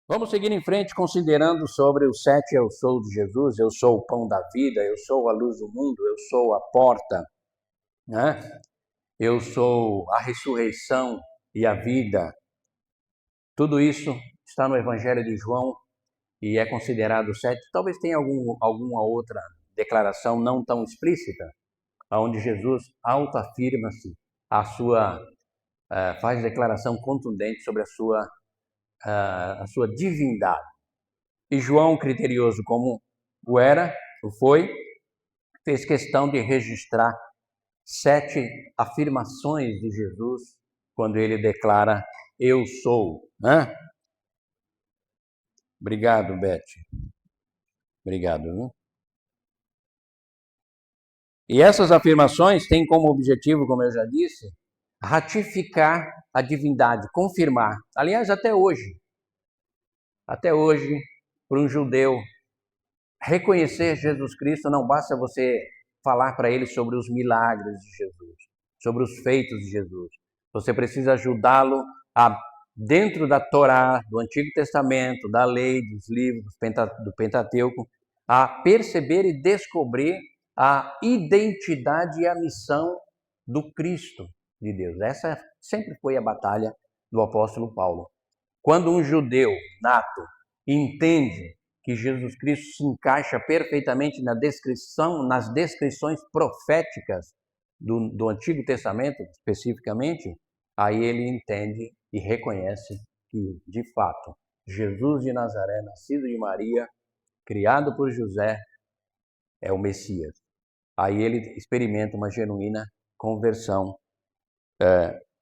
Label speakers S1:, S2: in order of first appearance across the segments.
S1: Vamos seguir em frente considerando sobre os 7 eu sou de Jesus. Eu sou o pão da vida, eu sou a luz do mundo, eu sou a porta, né? Eu sou a ressurreição e a vida. Tudo isso está no Evangelho de João e é considerado 7. Talvez tenha alguma outra declaração não tão explícita, onde Jesus autoafirma-se faz declaração contundente sobre a sua divindade. E João, criterioso como foi, fez questão de registrar 7 afirmações de Jesus quando ele declara eu sou, né? Obrigado, Beth. Obrigado, né? E essas afirmações têm como objetivo, como eu já disse, ratificar a divindade, confirmar. Aliás, até hoje, para um judeu reconhecer Jesus Cristo, não basta você falar para ele sobre os milagres de Jesus, sobre os feitos de Jesus. Você precisa ajudá-lo a, dentro da Torá, do Antigo Testamento, da lei, dos livros do Pentateuco, a perceber e descobrir a identidade e a missão do Cristo de Deus. Essa sempre foi a batalha do apóstolo Paulo. Quando um judeu nato entende que Jesus Cristo se encaixa perfeitamente nas descrições proféticas do Antigo Testamento, especificamente, aí ele entende e reconhece que, de fato, Jesus de Nazaré, nascido de Maria, criado por José, é o Messias. Aí ele experimenta uma genuína conversão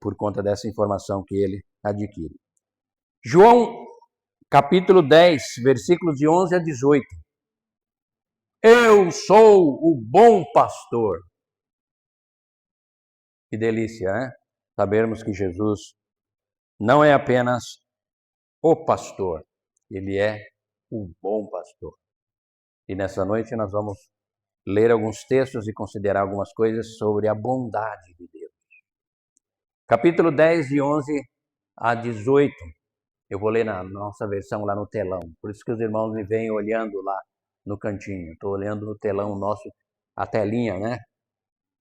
S1: por conta dessa informação que ele adquire. João capítulo 10, versículos de 11 a 18. Eu sou o bom pastor. Que delícia, né? Sabermos que Jesus não é apenas o pastor, ele é o bom pastor. E nessa noite nós vamos ler alguns textos e considerar algumas coisas sobre a bondade de Deus. Capítulo 10, de 11 a 18. Eu vou ler na nossa versão lá no telão. Por isso que os irmãos me veem olhando lá no cantinho. Estou olhando no telão nosso, a telinha, né?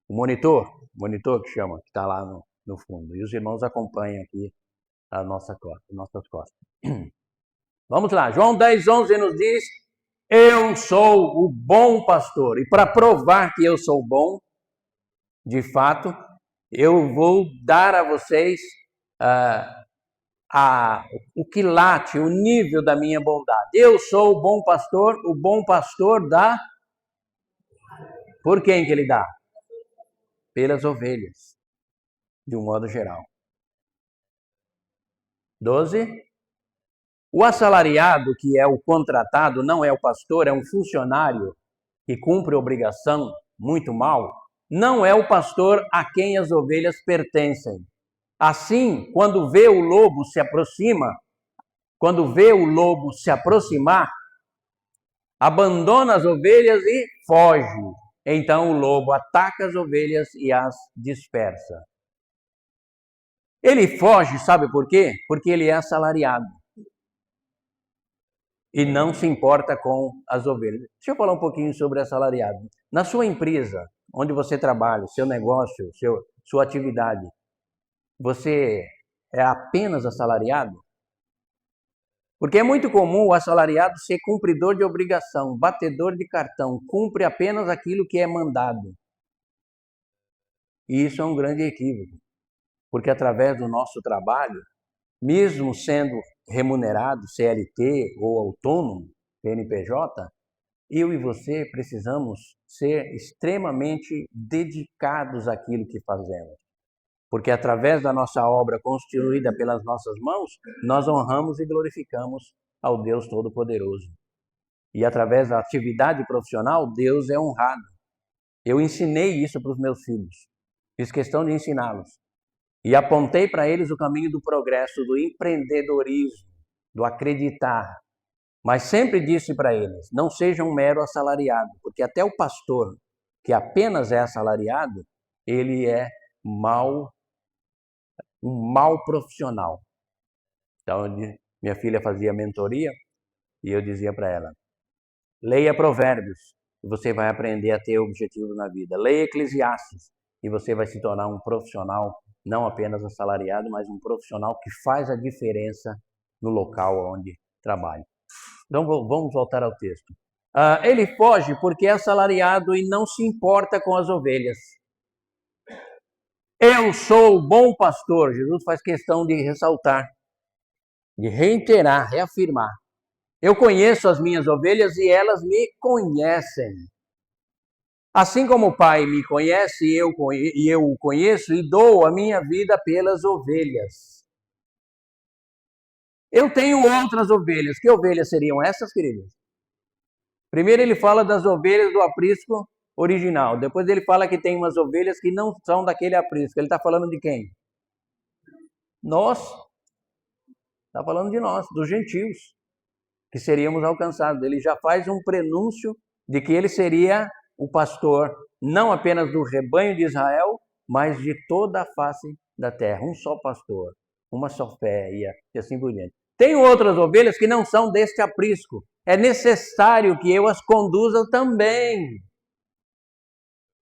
S1: O monitor que chama, que está lá no fundo. E os irmãos acompanham aqui nossas costas. Vamos lá, João 10, 11 nos diz, eu sou o bom pastor. E para provar que eu sou bom, de fato, eu vou dar a vocês o quilate, o nível da minha bondade. Eu sou o bom pastor dá. Por quem que ele dá? Pelas ovelhas, de um modo geral. 12. O assalariado, que é o contratado, não é o pastor, é um funcionário que cumpre obrigação muito mal, não é o pastor a quem as ovelhas pertencem. Assim, quando vê o lobo se aproximar, abandona as ovelhas e foge. Então o lobo ataca as ovelhas e as dispersa. Ele foge, sabe por quê? Porque ele é assalariado e não se importa com as ovelhas. Deixa eu falar um pouquinho sobre assalariado. Na sua empresa, onde você trabalha, seu negócio, sua atividade, você é apenas assalariado? Porque é muito comum o assalariado ser cumpridor de obrigação, batedor de cartão, cumpre apenas aquilo que é mandado. E isso é um grande equívoco, porque através do nosso trabalho, mesmo sendo remunerado, CLT ou autônomo, PNPJ, eu e você precisamos ser extremamente dedicados àquilo que fazemos. Porque através da nossa obra construída pelas nossas mãos, nós honramos e glorificamos ao Deus Todo-Poderoso. E através da atividade profissional, Deus é honrado. Eu ensinei isso para os meus filhos. Fiz questão de ensiná-los. E apontei para eles o caminho do progresso, do empreendedorismo, do acreditar. Mas sempre disse para eles, não seja um mero assalariado, porque até o pastor, que apenas é assalariado, ele é um mau profissional. Então, Minha filha fazia mentoria e eu dizia para ela: leia Provérbios e você vai aprender a ter objetivos na vida. Leia Eclesiastes e você vai se tornar um profissional, não apenas assalariado, mas um profissional que faz a diferença no local onde trabalha. Então vamos voltar ao texto. Ele foge porque é assalariado e não se importa com as ovelhas. Eu sou o bom pastor. Jesus faz questão de ressaltar, de reiterar, reafirmar. Eu conheço as minhas ovelhas e elas me conhecem. Assim como o Pai me conhece e eu o conheço e dou a minha vida pelas ovelhas. Eu tenho outras ovelhas. Que ovelhas seriam essas, queridos? Primeiro ele fala das ovelhas do aprisco original. Depois ele fala que tem umas ovelhas que não são daquele aprisco. Ele está falando de quem? Nós. Está falando de nós, dos gentios, que seríamos alcançados. Ele já faz um prenúncio de que ele seria o pastor, não apenas do rebanho de Israel, mas de toda a face da terra. Um só pastor, uma só fé e assim por diante. Tem outras ovelhas que não são deste aprisco. É necessário que eu as conduza também.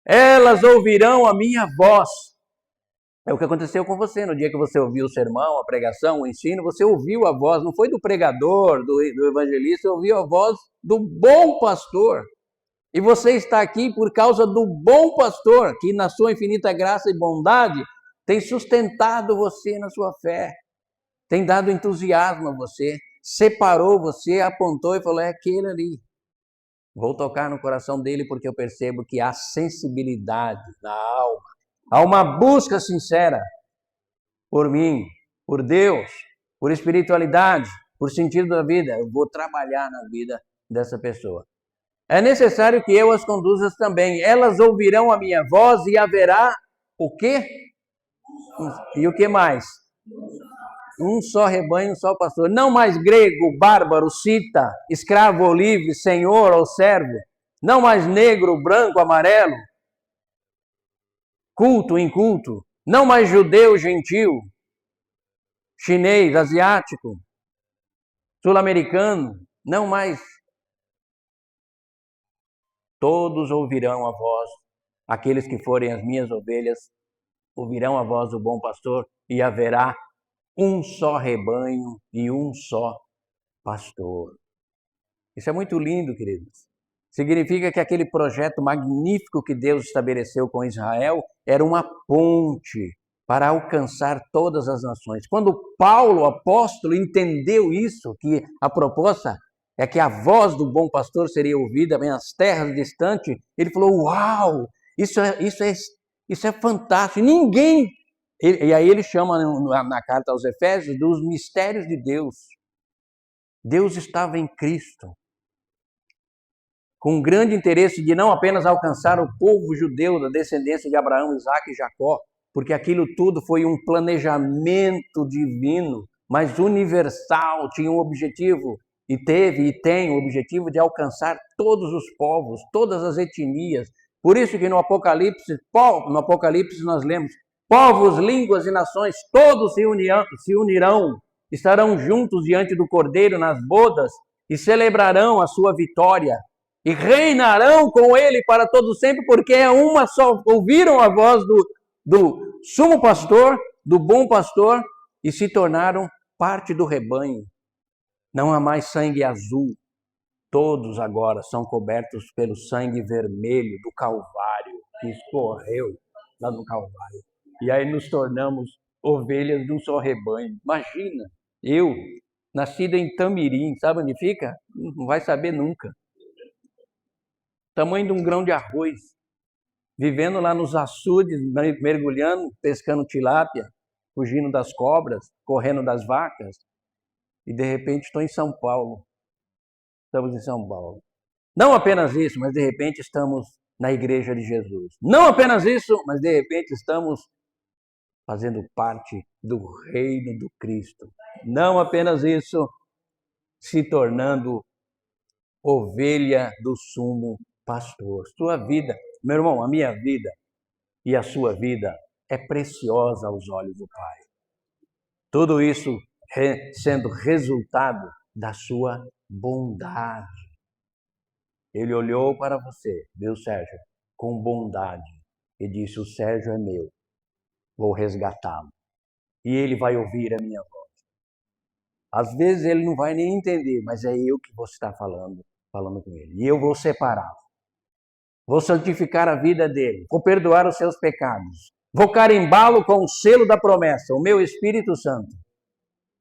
S1: Elas ouvirão a minha voz. É o que aconteceu com você. No dia que você ouviu o sermão, a pregação, o ensino, você ouviu a voz, não foi do pregador, do evangelista, você ouviu a voz do bom pastor. E você está aqui por causa do bom pastor, que na sua infinita graça e bondade tem sustentado você na sua fé, tem dado entusiasmo a você, separou você, apontou e falou: é aquele ali. Vou tocar no coração dele porque eu percebo que há sensibilidade na alma. Há uma busca sincera por mim, por Deus, por espiritualidade, por sentido da vida. Eu vou trabalhar na vida dessa pessoa. É necessário que eu as conduza também. Elas ouvirão a minha voz e haverá o quê? E o que mais? Um só rebanho, um só pastor. Não mais grego, bárbaro, cita, escravo ou livre, senhor ou servo. Não mais negro, branco, amarelo, culto, inculto. Não mais judeu, gentil, chinês, asiático, sul-americano. Não mais. Todos ouvirão a voz. Aqueles que forem as minhas ovelhas ouvirão a voz do bom pastor e haverá um só rebanho e um só pastor. Isso é muito lindo, queridos. Significa que aquele projeto magnífico que Deus estabeleceu com Israel era uma ponte para alcançar todas as nações. Quando Paulo, o apóstolo, entendeu isso, que a proposta é que a voz do bom pastor seria ouvida nas terras distantes, ele falou: uau, isso é fantástico. Ninguém... E aí ele chama na carta aos Efésios dos mistérios de Deus. Deus estava em Cristo, com um grande interesse de não apenas alcançar o povo judeu da descendência de Abraão, Isaque e Jacó, porque aquilo tudo foi um planejamento divino, mas universal, tinha um objetivo, e teve e tem o objetivo de alcançar todos os povos, todas as etnias. Por isso que no Apocalipse nós lemos: povos, línguas e nações, todos se unirão, estarão juntos diante do Cordeiro nas bodas e celebrarão a sua vitória. E reinarão com ele para todo sempre, porque é uma só. Ouviram a voz do sumo pastor, do bom pastor, e se tornaram parte do rebanho. Não há mais sangue azul. Todos agora são cobertos pelo sangue vermelho do Calvário, que escorreu lá no Calvário. E aí nos tornamos ovelhas de um só rebanho. Imagina, eu, nascido em Tamirim, sabe onde fica? Não vai saber nunca. Tamanho de um grão de arroz, vivendo lá nos açudes, mergulhando, pescando tilápia, fugindo das cobras, correndo das vacas, e de repente estou em São Paulo. Estamos em São Paulo. Não apenas isso, mas de repente estamos na igreja de Jesus. Não apenas isso, mas de repente estamos fazendo parte do reino do Cristo. Não apenas isso, se tornando ovelha do sumo pastor. Sua vida, meu irmão, a minha vida e a sua vida é preciosa aos olhos do Pai. Tudo isso sendo resultado da sua bondade. Ele olhou para você, viu, Sérgio, com bondade e disse: o Sérgio é meu, vou resgatá-lo. E ele vai ouvir a minha voz. Às vezes ele não vai nem entender, mas é eu que vou estar falando com ele. E eu vou separá-lo. Vou santificar a vida dele. Vou perdoar os seus pecados. Vou carimbá-lo com o selo da promessa, o meu Espírito Santo.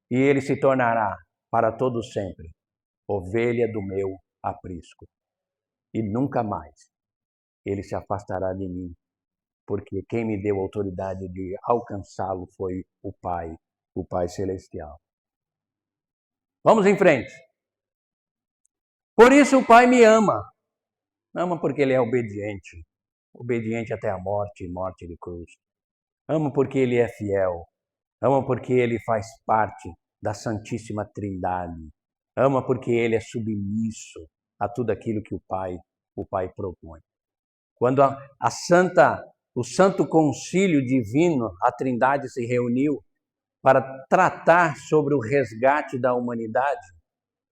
S1: E ele se tornará, para todo sempre, ovelha do meu aprisco. E nunca mais ele se afastará de mim, porque quem me deu autoridade de alcançá-lo foi o Pai Celestial. Vamos em frente. Por isso o Pai me ama. Ama porque ele é obediente. Obediente até a morte, morte de cruz. Ama porque ele é fiel. Ama porque ele faz parte da Santíssima Trindade. Ama porque ele é submisso a tudo aquilo que o Pai propõe. Quando o Santo Concílio Divino, a Trindade se reuniu para tratar sobre o resgate da humanidade,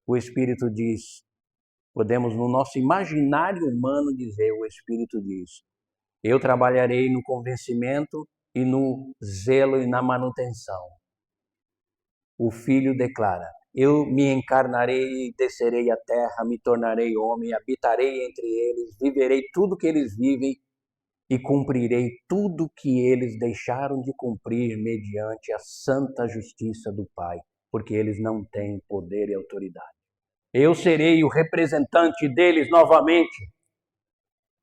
S1: o Espírito diz, podemos no nosso imaginário humano dizer, o Espírito diz: eu trabalharei no convencimento e no zelo e na manutenção. O Filho declara: eu me encarnarei e descerei à terra, me tornarei homem, habitarei entre eles, viverei tudo que eles vivem e cumprirei tudo que eles deixaram de cumprir mediante a santa justiça do Pai, porque eles não têm poder e autoridade. Eu serei o representante deles novamente,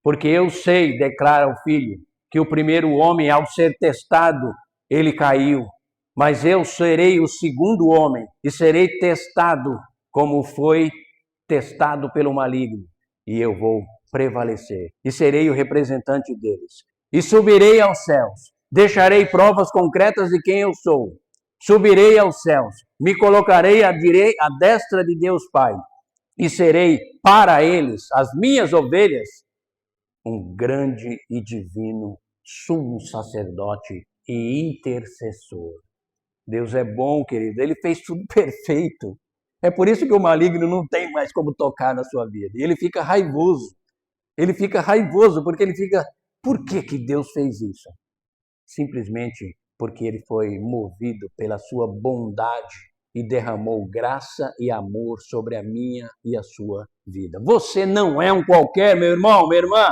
S1: porque eu sei, declara o Filho, que o primeiro homem, ao ser testado, ele caiu. Mas eu serei o segundo homem e serei testado como foi testado pelo maligno. E eu vou prevalecer e serei o representante deles. E subirei aos céus, deixarei provas concretas de quem eu sou. Subirei aos céus, me colocarei à destra de Deus Pai e serei para eles, as minhas ovelhas, um grande e divino sumo sacerdote e intercessor. Deus é bom, querido. Ele fez tudo perfeito. É por isso que o maligno não tem mais como tocar na sua vida. E ele fica raivoso. Ele fica raivoso porque ele fica... Por que Deus fez isso? Simplesmente porque ele foi movido pela sua bondade e derramou graça e amor sobre a minha e a sua vida. Você não é um qualquer, meu irmão, minha irmã.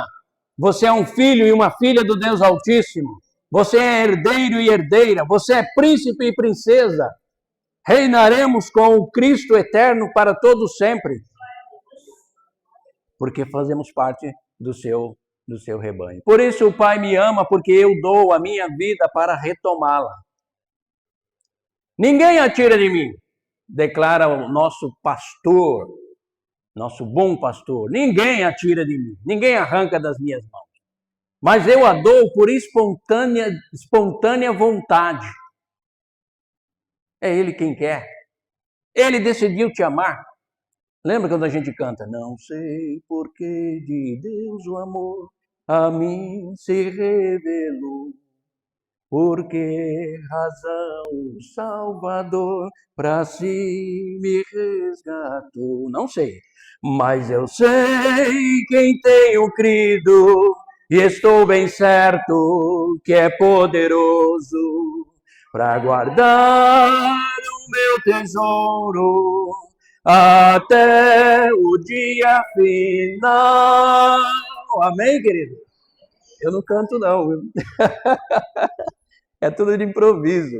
S1: Você é um filho e uma filha do Deus Altíssimo. Você é herdeiro e herdeira. Você é príncipe e princesa. Reinaremos com o Cristo eterno para todo sempre. Porque fazemos parte do seu rebanho. Por isso o Pai me ama, porque eu dou a minha vida para retomá-la. Ninguém a tira de mim, declara o nosso pastor, nosso bom pastor. Ninguém a tira de mim, ninguém arranca das minhas mãos. Mas eu a dou por espontânea vontade. É Ele quem quer. Ele decidiu te amar. Lembra quando a gente canta? Não sei por que de Deus o amor a mim se revelou. Por que razão o Salvador para si me resgatou? Não sei, mas eu sei quem tenho crido e estou bem certo que é poderoso para guardar o meu tesouro até o dia final. Amém, querido? Eu não canto não, viu? É tudo de improviso.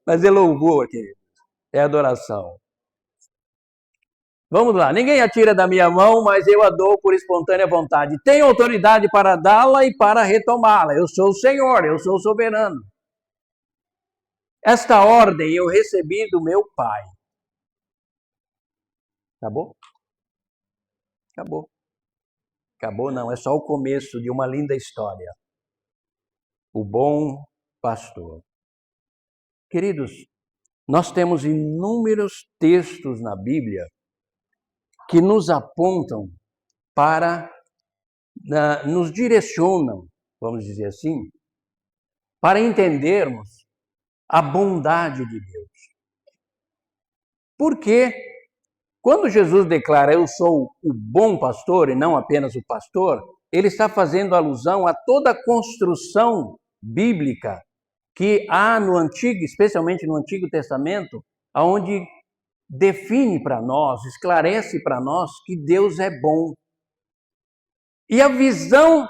S1: Mas é louvor, querido. É adoração. Vamos lá. Ninguém a tira da minha mão, mas eu a dou por espontânea vontade. Tenho autoridade para dá-la e para retomá-la. Eu sou o Senhor, eu sou o soberano. Esta ordem eu recebi do meu Pai. Acabou? Acabou. Acabou não, é só o começo de uma linda história. O bom pastor. Queridos, nós temos inúmeros textos na Bíblia que nos apontam para, nos direcionam, vamos dizer assim, para entendermos a bondade de Deus. Porque quando Jesus declara eu sou o bom pastor e não apenas o pastor, ele está fazendo alusão a toda a construção bíblica que há no Antigo, especialmente no Antigo Testamento, onde define para nós, esclarece para nós que Deus é bom. E a visão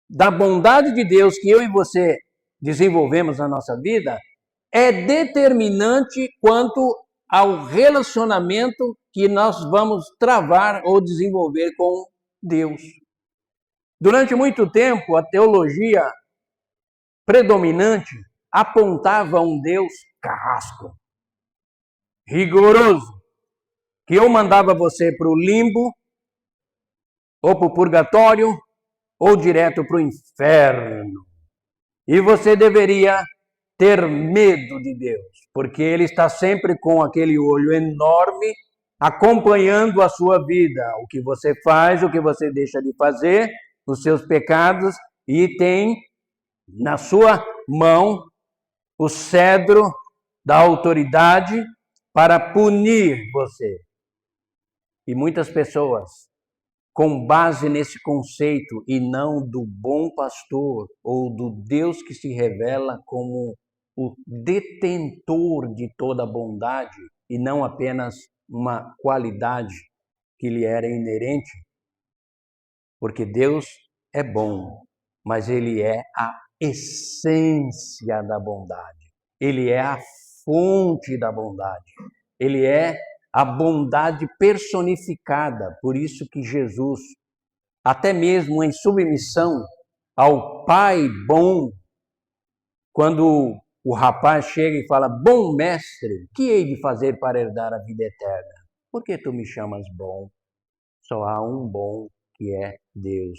S1: da bondade de Deus que eu e você desenvolvemos na nossa vida é determinante quanto ao relacionamento que nós vamos travar ou desenvolver com Deus. Durante muito tempo, a teologia predominante apontava um Deus carrasco, rigoroso, que ou mandava você para o limbo, ou para o purgatório, ou direto para o inferno. E você deveria ter medo de Deus, porque Ele está sempre com aquele olho enorme, acompanhando a sua vida, o que você faz, o que você deixa de fazer, os seus pecados, e tem na sua mão o cedro da autoridade para punir você. E muitas pessoas, com base nesse conceito e não do bom pastor ou do Deus que se revela como o detentor de toda bondade e não apenas uma qualidade que lhe era inerente, porque Deus é bom, mas Ele é a essência da bondade, Ele é a fonte da bondade, Ele é a bondade personificada. Por isso que Jesus, até mesmo em submissão ao Pai bom, quando o rapaz chega e fala, bom mestre, que hei de fazer para herdar a vida eterna? Por que tu me chamas bom? Só há um bom, que é Deus.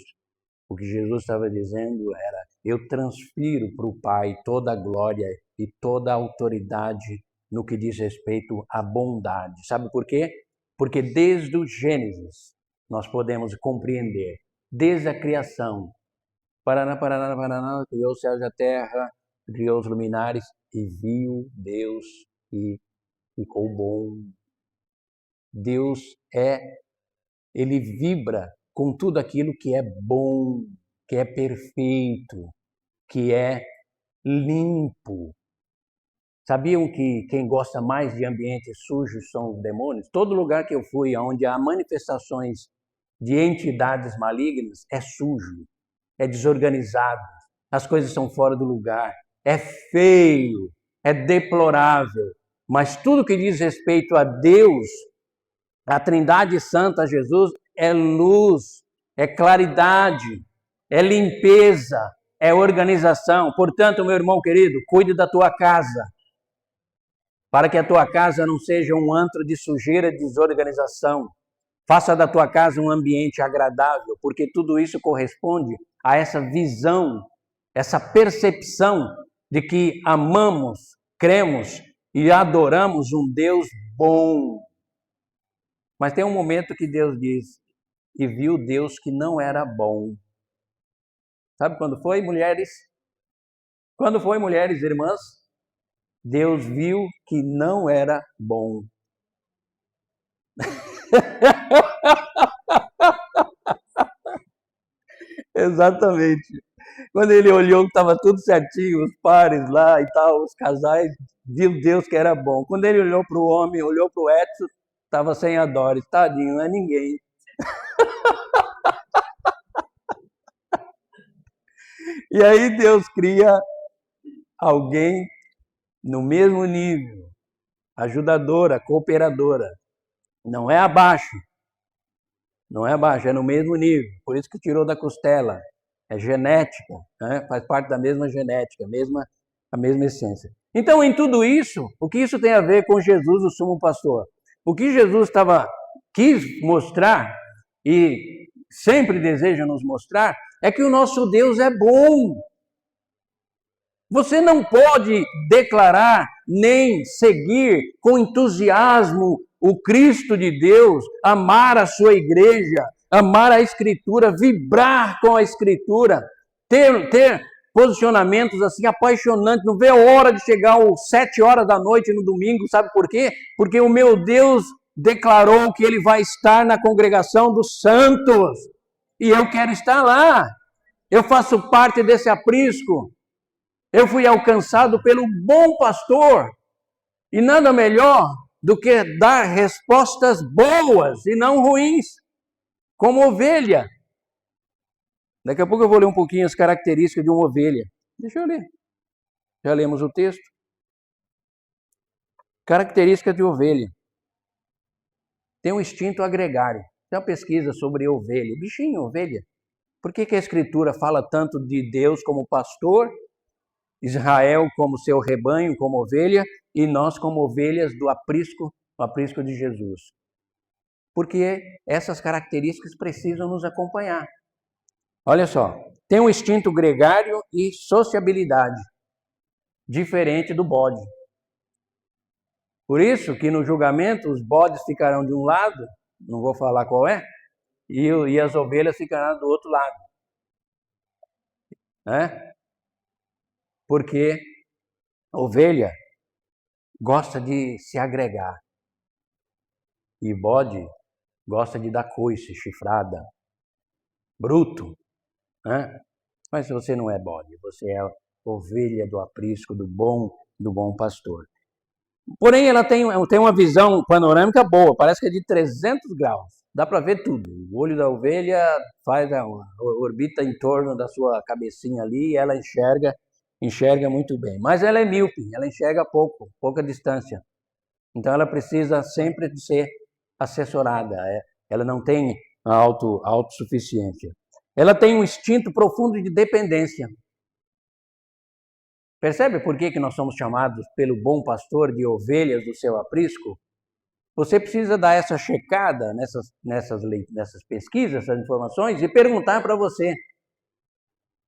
S1: O que Jesus estava dizendo era, eu transfiro para o Pai toda a glória e toda a autoridade no que diz respeito à bondade. Sabe por quê? Porque desde o Gênesis nós podemos compreender, desde a criação, Paraná, criou os céus e a terra, criou os luminares e viu Deus e ficou bom. Deus ele vibra com tudo aquilo que é bom, que é perfeito, que é limpo. Sabiam que quem gosta mais de ambientes sujos são os demônios? Todo lugar que eu fui onde há manifestações de entidades malignas é sujo, é desorganizado, as coisas são fora do lugar, é feio, é deplorável. Mas tudo que diz respeito a Deus, a Trindade Santa, a Jesus, é luz, é claridade, é limpeza, é organização. Portanto, meu irmão querido, cuide da tua casa, para que a tua casa não seja um antro de sujeira e desorganização. Faça da tua casa um ambiente agradável, porque tudo isso corresponde a essa visão, essa percepção de que amamos, cremos e adoramos um Deus bom. Mas tem um momento que Deus diz, e viu Deus que não era bom. Sabe quando foi, mulheres? Quando foi, mulheres, irmãs? Deus viu que não era bom. Exatamente. Quando ele olhou que estava tudo certinho, os pares lá e tal, os casais, viu Deus que era bom. Quando ele olhou para o homem, olhou para o Edson, estava sem a Doris. Tadinho, não é ninguém. E aí Deus cria alguém no mesmo nível, ajudadora, cooperadora. Não é abaixo. Não é abaixo, é no mesmo nível. Por isso que tirou da costela. É genética, né? Faz parte da mesma genética, a mesma essência. Então, em tudo isso, o que isso tem a ver com Jesus, o sumo pastor? O que Jesus quis mostrar e sempre deseja nos mostrar é que o nosso Deus é bom. Você não pode declarar nem seguir com entusiasmo o Cristo de Deus, amar a sua igreja, amar a Escritura, vibrar com a Escritura, ter posicionamentos assim apaixonantes, não vê a hora de chegar às 7 horas da noite no domingo, sabe por quê? Porque o meu Deus declarou que Ele vai estar na congregação dos santos, e eu quero estar lá, eu faço parte desse aprisco, eu fui alcançado pelo bom pastor, e nada melhor do que dar respostas boas e não ruins, como ovelha. Daqui a pouco eu vou ler um pouquinho as características de uma ovelha. Deixa eu ler. Já lemos o texto. Características de ovelha. Tem um instinto agregário. Tem uma pesquisa sobre ovelha. Bichinho, ovelha. Por que a Escritura fala tanto de Deus como pastor, Israel como seu rebanho, como ovelha, e nós como ovelhas do aprisco de Jesus? Porque essas características precisam nos acompanhar. Olha só, tem um instinto gregário e sociabilidade, diferente do bode. Por isso que no julgamento os bodes ficarão de um lado, não vou falar qual é, e as ovelhas ficarão do outro lado. Né? Porque a ovelha gosta de se agregar. E bode gosta de dar coice, chifrada, bruto. Né? Mas você não é bode, você é ovelha do aprisco do bom pastor. Porém, ela tem uma visão panorâmica boa, parece que é de 300 graus. Dá para ver tudo. O olho da ovelha orbita em torno da sua cabecinha ali e ela enxerga muito bem. Mas ela é míope, ela enxerga pouca distância. Então ela precisa sempre de ser assessorada. Ela não tem autossuficiência. Ela tem um instinto profundo de dependência. Percebe por que nós somos chamados pelo bom pastor de ovelhas do seu aprisco? Você precisa dar essa checada nessas pesquisas, essas informações, e perguntar para você.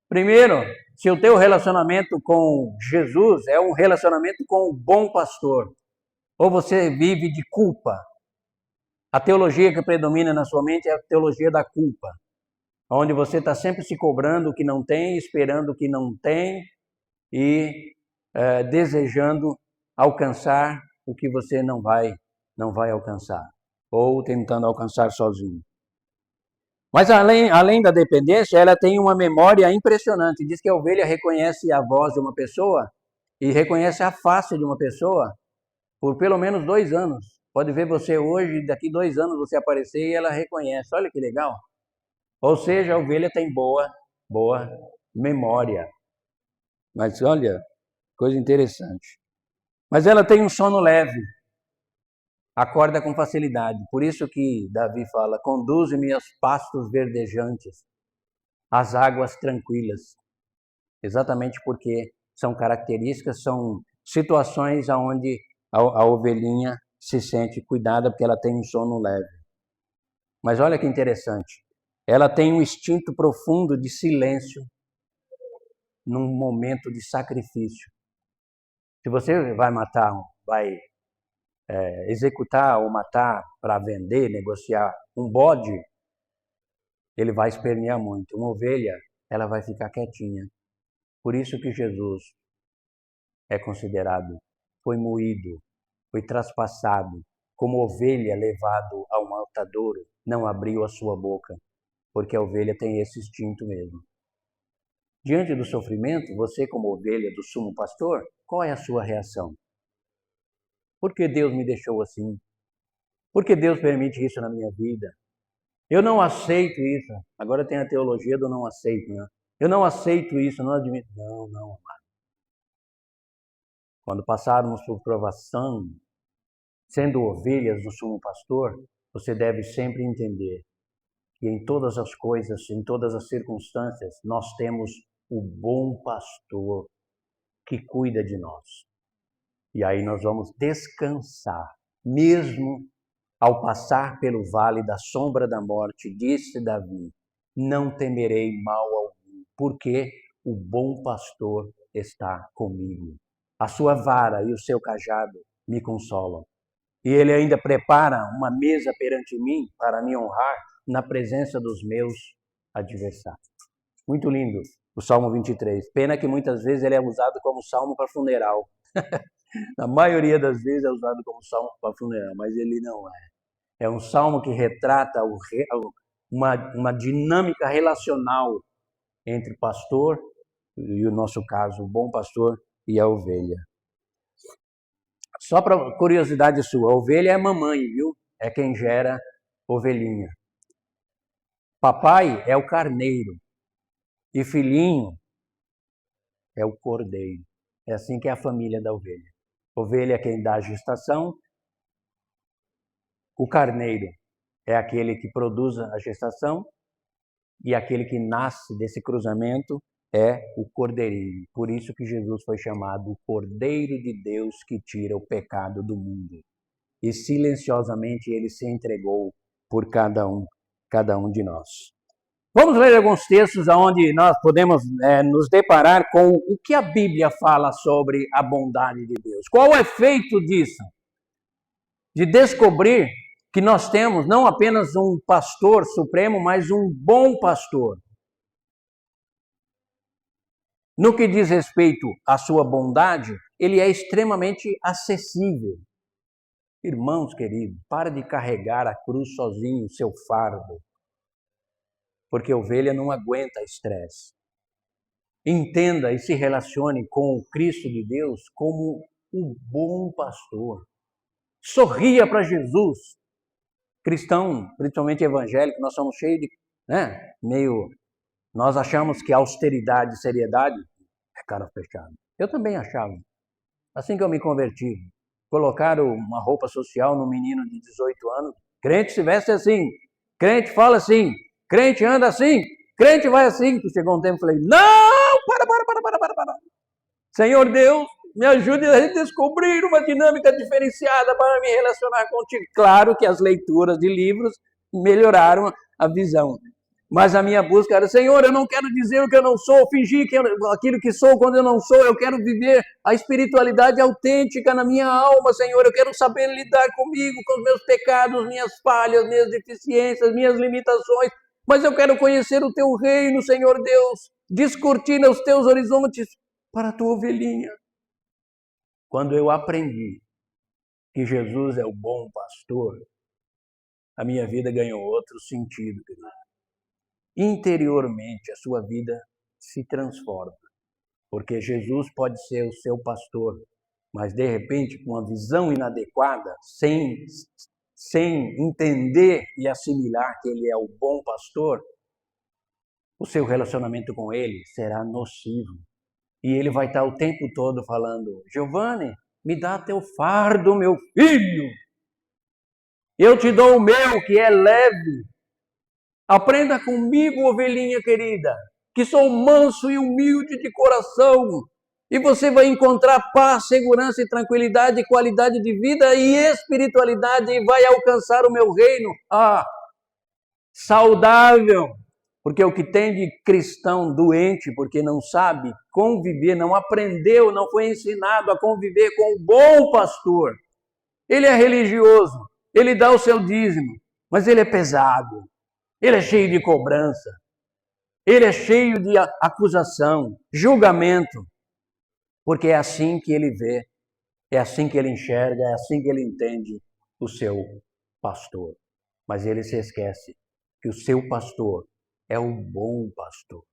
S1: Primeiro, se o teu relacionamento com Jesus é um relacionamento com o bom pastor, ou você vive de culpa. A teologia que predomina na sua mente é a teologia da culpa, onde você está sempre se cobrando o que não tem, esperando o que não tem, e desejando alcançar o que você não vai alcançar, ou tentando alcançar sozinho. Mas além da dependência, ela tem uma memória impressionante. Diz que a ovelha reconhece a voz de uma pessoa e reconhece a face de uma pessoa por pelo menos 2 anos. Pode ver você hoje, daqui 2 anos você aparecer e ela reconhece. Olha que legal. Ou seja, a ovelha tem boa memória. Mas olha, coisa interessante. Mas ela tem um sono leve. Acorda com facilidade. Por isso que Davi fala, conduze-me aos pastos verdejantes, às águas tranquilas. Exatamente porque são características, são situações onde a ovelhinha se sente cuidada porque ela tem um sono leve. Mas olha que interessante. Ela tem um instinto profundo de silêncio num momento de sacrifício. Se você vai executar ou matar para vender, negociar um bode, ele vai espernear muito. Uma ovelha, ela vai ficar quietinha. Por isso que Jesus é considerado, foi moído, foi traspassado, como ovelha levado ao matadouro, não abriu a sua boca, porque a ovelha tem esse instinto mesmo. Diante do sofrimento, você como ovelha do sumo pastor, qual é a sua reação? Por que Deus me deixou assim? Por que Deus permite isso na minha vida? Eu não aceito isso. Agora tem a teologia do não aceito, né? Eu não aceito isso, não admito. Não, amado. Quando passarmos por provação, sendo ovelhas do sumo pastor, você deve sempre entender que em todas as coisas, em todas as circunstâncias, nós temos o bom pastor que cuida de nós. E aí nós vamos descansar, mesmo ao passar pelo vale da sombra da morte, disse Davi, não temerei mal algum, porque o bom pastor está comigo. A sua vara e o seu cajado me consolam. E ele ainda prepara uma mesa perante mim para me honrar na presença dos meus adversários. Muito lindo o Salmo 23. Pena que muitas vezes ele é usado como salmo para funeral. Na maioria das vezes é usado como salmo para funeral, mas ele não é. É um salmo que retrata uma dinâmica relacional entre pastor, e o nosso caso, o bom pastor e a ovelha. Só para curiosidade sua, a ovelha é mamãe, viu? É quem gera ovelhinha. Papai é o carneiro e filhinho é o cordeiro. É assim que é a família da ovelha. Ovelha é quem dá a gestação, o carneiro é aquele que produz a gestação e aquele que nasce desse cruzamento é o cordeirinho. Por isso que Jesus foi chamado o Cordeiro de Deus que tira o pecado do mundo. E silenciosamente ele se entregou por cada um de nós. Vamos ler alguns textos onde nós podemos nos deparar com o que a Bíblia fala sobre a bondade de Deus. Qual o efeito disso? De descobrir que nós temos não apenas um pastor supremo, mas um bom pastor. No que diz respeito à sua bondade, ele é extremamente acessível. Irmãos queridos, para de carregar a cruz sozinho, o seu fardo, porque a ovelha não aguenta estresse. Entenda e se relacione com o Cristo de Deus como o bom pastor. Sorria para Jesus. Cristão, principalmente evangélico, nós somos cheios de, nós achamos que austeridade e seriedade é cara fechada. Eu também achava. Assim que eu me converti, colocaram uma roupa social no menino de 18 anos. Crente se veste assim, crente fala assim, crente anda assim, crente vai assim. Chegou um tempo e falei, não, para. Senhor Deus, me ajude a descobrir uma dinâmica diferenciada para me relacionar contigo. Claro que as leituras de livros melhoraram a visão. Mas a minha busca era, Senhor, eu não quero dizer o que eu não sou, fingir aquilo que sou quando eu não sou. Eu quero viver a espiritualidade autêntica na minha alma, Senhor. Eu quero saber lidar comigo, com os meus pecados, minhas falhas, minhas deficiências, minhas limitações. Mas eu quero conhecer o teu reino, Senhor Deus. Descortina os teus horizontes para a tua ovelhinha. Quando eu aprendi que Jesus é o bom pastor, a minha vida ganhou outro sentido. Interiormente, a sua vida se transforma. Porque Jesus pode ser o seu pastor, mas de repente, com uma visão inadequada, sem entender e assimilar que ele é o bom pastor, o seu relacionamento com ele será nocivo. E ele vai estar o tempo todo falando, Giovanni, me dá teu fardo, meu filho. Eu te dou o meu, que é leve. Aprenda comigo, ovelhinha querida, que sou manso e humilde de coração. E você vai encontrar paz, segurança e tranquilidade, qualidade de vida e espiritualidade e vai alcançar o meu reino. Saudável. Porque o que tem de cristão doente, porque não sabe conviver, não aprendeu, não foi ensinado a conviver com o bom pastor. Ele é religioso, ele dá o seu dízimo, mas ele é pesado, ele é cheio de cobrança, ele é cheio de acusação, julgamento, porque é assim que ele vê, é assim que ele enxerga, é assim que ele entende o seu pastor. Mas ele se esquece que o seu pastor é o bom pastor.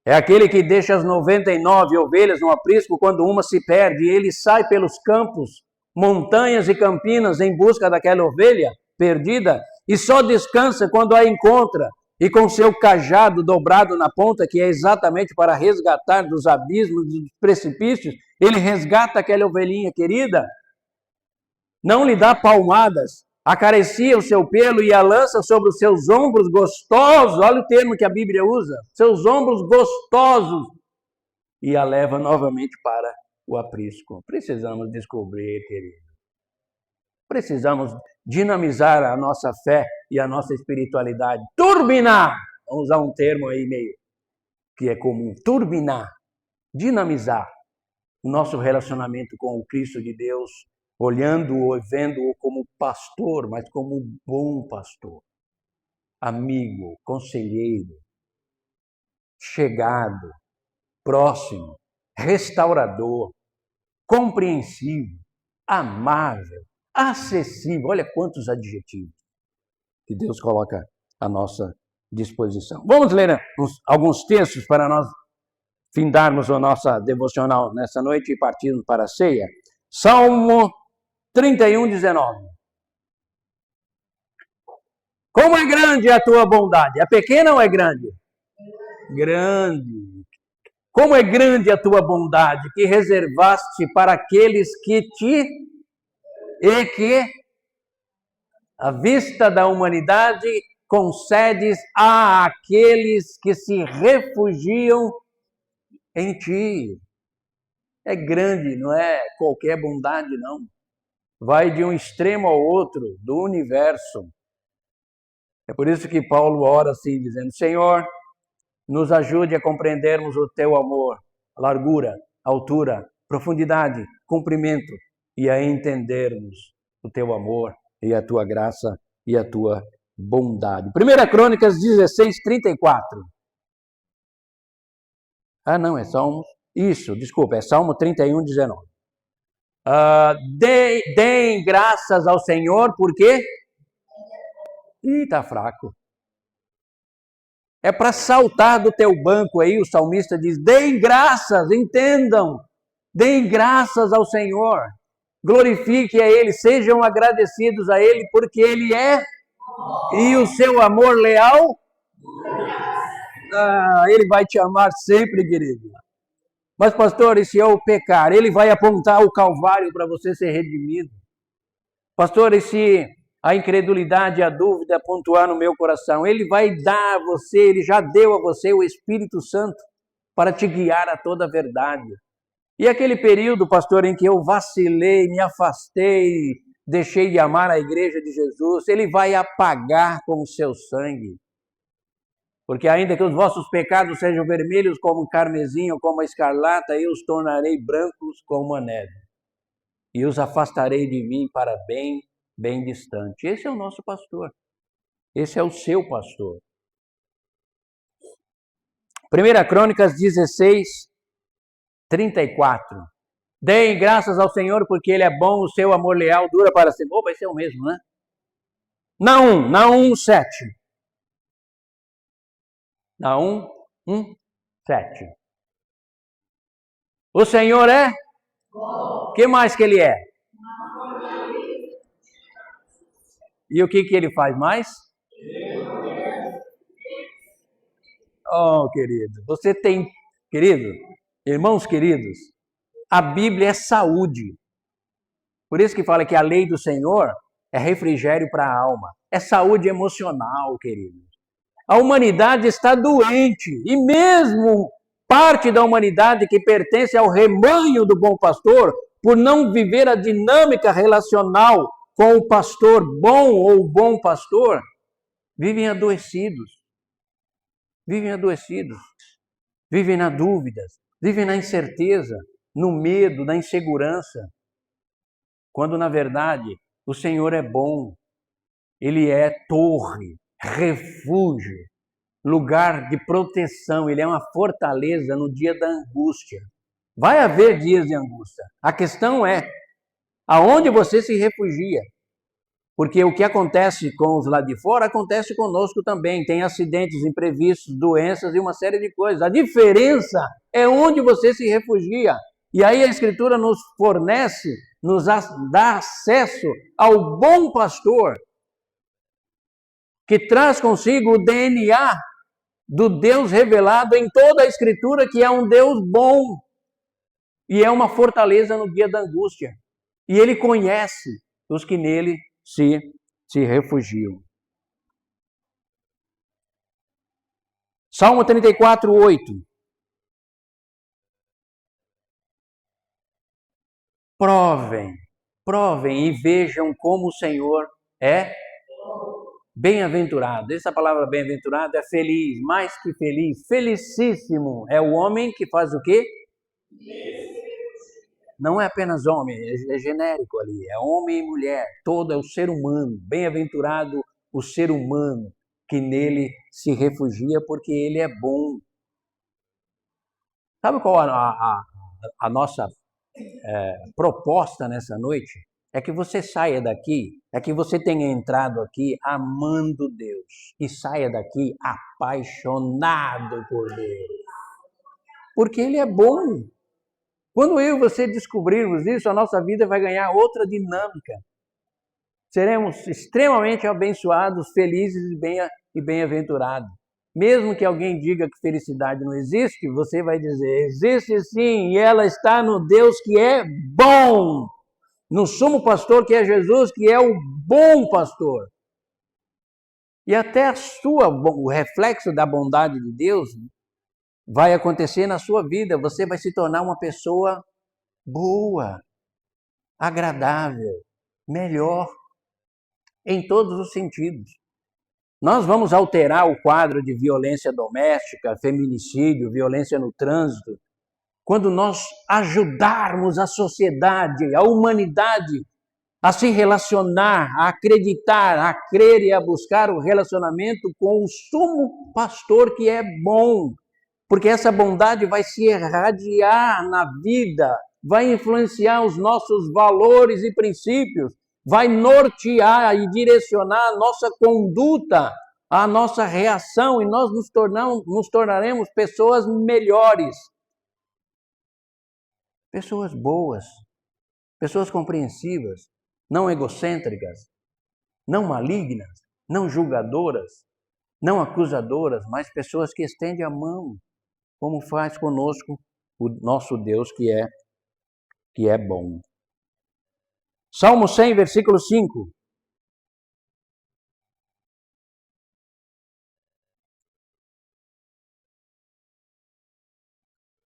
S1: É aquele que deixa as 99 ovelhas no aprisco quando uma se perde. E ele sai pelos campos, montanhas e campinas em busca daquela ovelha perdida e só descansa quando a encontra. E com seu cajado dobrado na ponta, que é exatamente para resgatar dos abismos, dos precipícios, ele resgata aquela ovelhinha querida. Não lhe dá palmadas, acaricia o seu pelo e a lança sobre os seus ombros gostosos, olha o termo que a Bíblia usa, seus ombros gostosos, e a leva novamente para o aprisco. Precisamos descobrir, querido. Precisamos dinamizar a nossa fé e a nossa espiritualidade. Turbinar, vamos usar um termo aí meio que é comum, turbinar, dinamizar o nosso relacionamento com o Cristo de Deus, olhando-o e vendo-o como pastor, mas como um bom pastor, amigo, conselheiro, chegado, próximo, restaurador, compreensivo, amável, acessível. Olha quantos adjetivos que Deus coloca à nossa disposição. Vamos ler alguns textos para nós findarmos a nossa devocional nessa noite e partirmos para a ceia. Salmo 31, 19. Como é grande a tua bondade? É pequena ou é grande? Grande. Como é grande a tua bondade que reservaste para aqueles que à vista da humanidade, concedes àqueles que se refugiam em ti. É grande, não é qualquer bondade, não. Vai de um extremo ao outro do universo. É por isso que Paulo ora assim, dizendo: Senhor, nos ajude a compreendermos o teu amor, a largura, a altura, profundidade, comprimento, e a entendermos o teu amor e a tua graça e a tua bondade. 1 Crônicas 16, 34. Ah, não, é Salmos. Isso, desculpa, é Salmo 31, 19. Deem graças ao Senhor, porque está fraco. É para saltar do teu banco aí, o salmista diz: deem graças, entendam, deem graças ao Senhor, glorifiquem a Ele, sejam agradecidos a Ele, porque Ele é, e o seu amor leal, Ele vai te amar sempre, querido. Mas, pastor, e se eu pecar? Ele vai apontar o Calvário para você ser redimido. Pastor, e se a incredulidade e a dúvida pontuar no meu coração? Ele vai dar a você, Ele já deu a você o Espírito Santo para te guiar a toda a verdade. E aquele período, pastor, em que eu vacilei, me afastei, deixei de amar a igreja de Jesus, Ele vai apagar com o seu sangue. Porque ainda que os vossos pecados sejam vermelhos como carmesim ou como a escarlata, eu os tornarei brancos como a neve. E os afastarei de mim para bem distante. Esse é o nosso pastor. Esse é o seu pastor. 1 Crônicas 16, 34. Deem graças ao Senhor porque Ele é bom, o seu amor leal dura para sempre. Vai ser o mesmo, né? Naum 7. Naum 1, 7. O Senhor é? O que mais que Ele é? E o que Ele faz mais? Oh, querido, você tem, querido, irmãos queridos, a Bíblia é saúde. Por isso que fala que a lei do Senhor é refrigério para a alma. É saúde emocional, querido. A humanidade está doente. E mesmo parte da humanidade que pertence ao rebanho do bom pastor, por não viver a dinâmica relacional com o pastor bom ou o bom pastor, vivem adoecidos. Vivem adoecidos. Vivem na dúvida. Vivem na incerteza, no medo, na insegurança. Quando, na verdade, o Senhor é bom. Ele é torre, refúgio, lugar de proteção. Ele é uma fortaleza no dia da angústia. Vai haver dias de angústia. A questão é aonde você se refugia. Porque o que acontece com os lá de fora, acontece conosco também. Tem acidentes imprevistos, doenças e uma série de coisas. A diferença é onde você se refugia. E aí a Escritura nos fornece, nos dá acesso ao bom pastor, que traz consigo o DNA do Deus revelado em toda a Escritura, que é um Deus bom e é uma fortaleza no dia da angústia. E Ele conhece os que nele se refugiam. Salmo 34, 8. Provem e vejam como o Senhor é bem-aventurado. Essa palavra bem-aventurado é feliz, mais que feliz, felicíssimo. É o homem que faz o quê? Não é apenas homem, é genérico ali, é homem e mulher, todo é o ser humano. Bem-aventurado o ser humano que nele se refugia, porque ele é bom. Sabe qual a nossa proposta nessa noite? É que você saia daqui, é que você tenha entrado aqui amando Deus e saia daqui apaixonado por Deus. Porque Ele é bom. Quando eu e você descobrirmos isso, a nossa vida vai ganhar outra dinâmica. Seremos extremamente abençoados, felizes e bem-aventurados. Mesmo que alguém diga que felicidade não existe, você vai dizer, existe sim, e ela está no Deus que é bom, no sumo pastor que é Jesus, que é o bom pastor. E até o reflexo da bondade de Deus vai acontecer na sua vida. Você vai se tornar uma pessoa boa, agradável, melhor, em todos os sentidos. Nós vamos alterar o quadro de violência doméstica, feminicídio, violência no trânsito, quando nós ajudarmos a sociedade, a humanidade a se relacionar, a acreditar, a crer e a buscar o relacionamento com o sumo pastor que é bom, porque essa bondade vai se irradiar na vida, vai influenciar os nossos valores e princípios, vai nortear e direcionar a nossa conduta, a nossa reação, e nós nos tornaremos pessoas melhores, pessoas boas, pessoas compreensivas, não egocêntricas, não malignas, não julgadoras, não acusadoras, mas pessoas que estendem a mão, como faz conosco o nosso Deus que é bom. Salmo 100, versículo 5.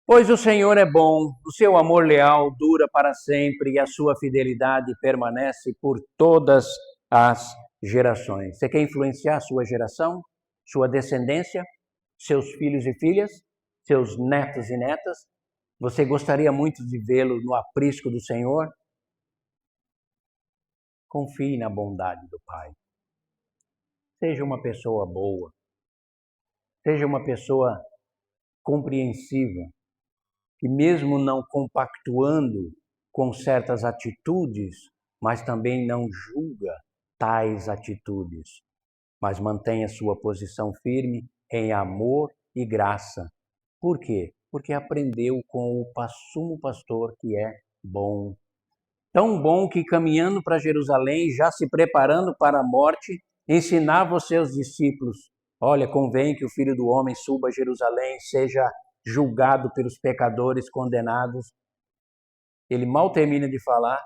S1: Pois o Senhor é bom, o seu amor leal dura para sempre e a sua fidelidade permanece por todas as gerações. Você quer influenciar a sua geração, sua descendência, seus filhos e filhas, seus netos e netas? Você gostaria muito de vê-lo no aprisco do Senhor? Confie na bondade do Pai. Seja uma pessoa boa. Seja uma pessoa compreensiva, que mesmo não compactuando com certas atitudes, mas também não julga tais atitudes, mas mantenha sua posição firme em amor e graça. Por quê? Porque aprendeu com o sumo pastor que é bom. Tão bom que, caminhando para Jerusalém, já se preparando para a morte, ensinava aos seus discípulos: olha, convém que o Filho do Homem suba a Jerusalém, seja julgado pelos pecadores condenados. Ele mal termina de falar,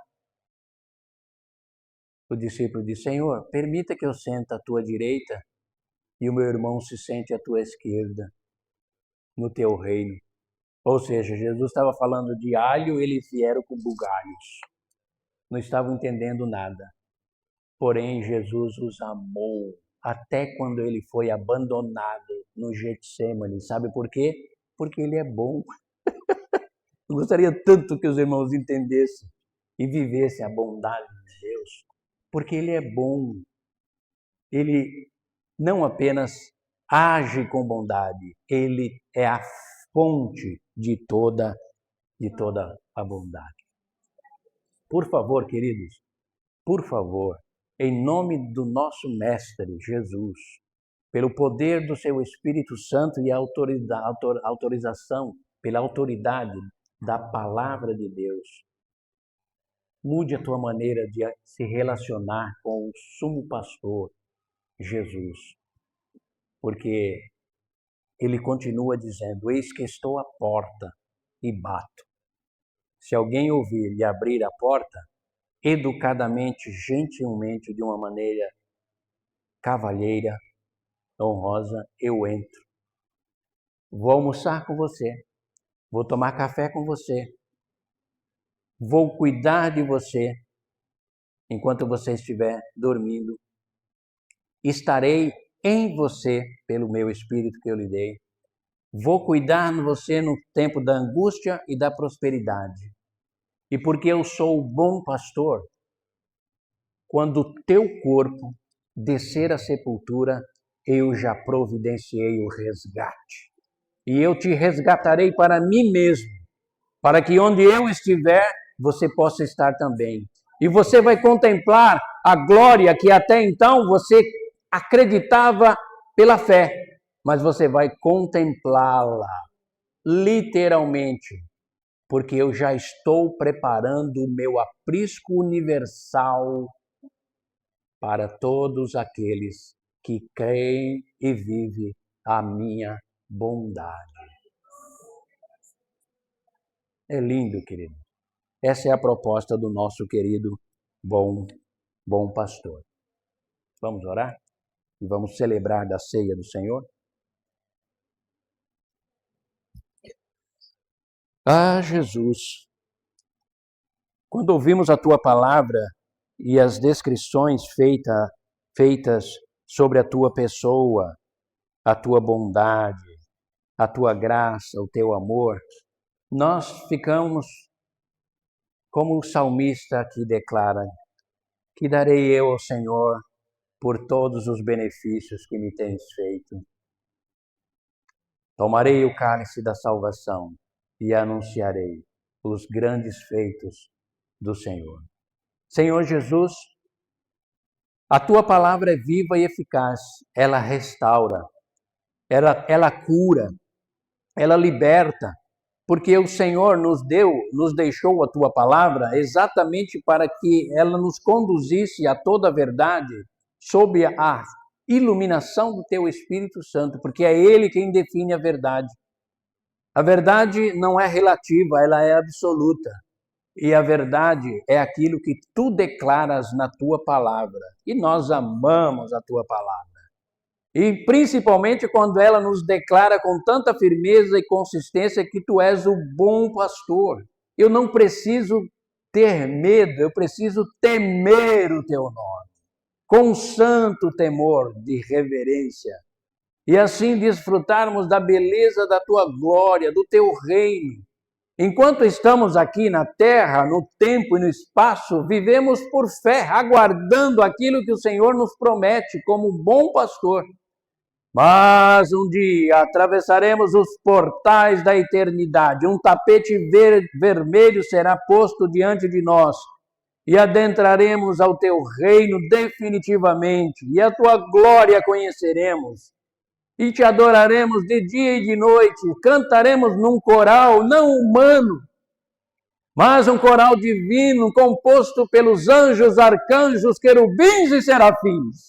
S1: o discípulo diz: Senhor, permita que eu sente à tua direita e o meu irmão se sente à tua esquerda, no teu reino. Ou seja, Jesus estava falando de alho, eles vieram com bugalhos. Não estavam entendendo nada. Porém, Jesus os amou até quando ele foi abandonado no Getsêmani. Sabe por quê? Porque ele é bom. Eu gostaria tanto que os irmãos entendessem e vivessem a bondade de Deus. Porque ele é bom. Ele não apenas age com bondade, ele é a fonte de toda a bondade. Por favor, queridos, por favor, em nome do nosso Mestre Jesus, pelo poder do seu Espírito Santo e a autorização, pela autoridade da palavra de Deus, mude a tua maneira de se relacionar com o sumo pastor, Jesus, porque ele continua dizendo: eis que estou à porta e bato. Se alguém ouvir e abrir a porta, educadamente, gentilmente, de uma maneira cavalheira, honrosa, eu entro. Vou almoçar com você, vou tomar café com você, vou cuidar de você enquanto você estiver dormindo. Estarei em você pelo meu Espírito que eu lhe dei. Vou cuidar de você no tempo da angústia e da prosperidade. E porque eu sou o bom pastor, quando o teu corpo descer à sepultura, eu já providenciei o resgate. e eu te resgatarei para mim mesmo, para que onde eu estiver, você possa estar também. E você vai contemplar a glória que até então você acreditava pela fé, mas você vai contemplá-la literalmente, porque eu já estou preparando o meu aprisco universal para todos aqueles que creem e vivem a minha bondade. É lindo, querido. Essa é a proposta do nosso querido bom pastor. Vamos orar? E vamos celebrar da ceia do Senhor? Ah, Jesus, quando ouvimos a tua palavra e as descrições feitas sobre a tua pessoa, a tua bondade, a tua graça, o teu amor, nós ficamos como o salmista que declara: que darei eu ao Senhor por todos os benefícios que me tens feito? Tomarei o cálice da salvação e anunciarei os grandes feitos do Senhor. Senhor Jesus, a tua palavra é viva e eficaz, ela restaura, ela cura, ela liberta, porque o Senhor nos deixou a tua palavra exatamente para que ela nos conduzisse a toda a verdade sob a iluminação do teu Espírito Santo, porque é Ele quem define a verdade. A verdade não é relativa, ela é absoluta. E a verdade é aquilo que tu declaras na tua palavra. E nós amamos a tua palavra. E principalmente quando ela nos declara com tanta firmeza e consistência que tu és o bom pastor. Eu não preciso ter medo, eu preciso temer o teu nome, com santo temor de reverência. E assim desfrutarmos da beleza da tua glória, do teu reino. Enquanto estamos aqui na terra, no tempo e no espaço, vivemos por fé, aguardando aquilo que o Senhor nos promete como bom pastor. Mas um dia atravessaremos os portais da eternidade, um tapete vermelho será posto diante de nós e adentraremos ao teu reino definitivamente, e a tua glória conheceremos. E te adoraremos de dia e de noite, cantaremos num coral não humano, mas um coral divino composto pelos anjos, arcanjos, querubins e serafins,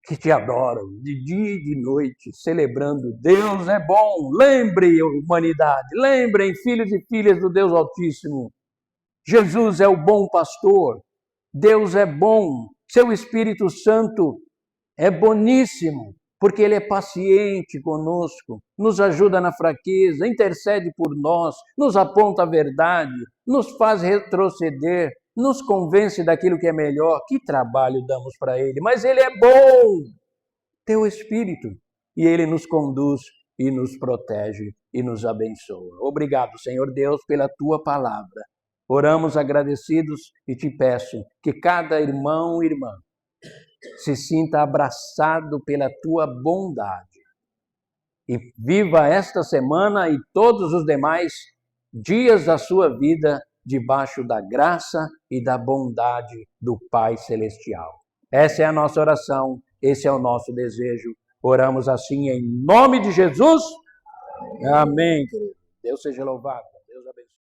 S1: que te adoram de dia e de noite, celebrando Deus é bom. Lembre, humanidade, lembrem, filhos e filhas do Deus Altíssimo, Jesus é o bom pastor, Deus é bom, seu Espírito Santo é boníssimo, porque Ele é paciente conosco, nos ajuda na fraqueza, intercede por nós, nos aponta a verdade, nos faz retroceder, nos convence daquilo que é melhor. Que trabalho damos para Ele, mas Ele é bom, teu Espírito, e Ele nos conduz e nos protege e nos abençoa. Obrigado, Senhor Deus, pela tua palavra. Oramos agradecidos e te peço que cada irmão e irmã se sinta abraçado pela tua bondade e viva esta semana e todos os demais dias da sua vida debaixo da graça e da bondade do Pai Celestial. Essa é a nossa oração, esse é o nosso desejo. Oramos assim em nome de Jesus. Amém, querido. Deus seja louvado.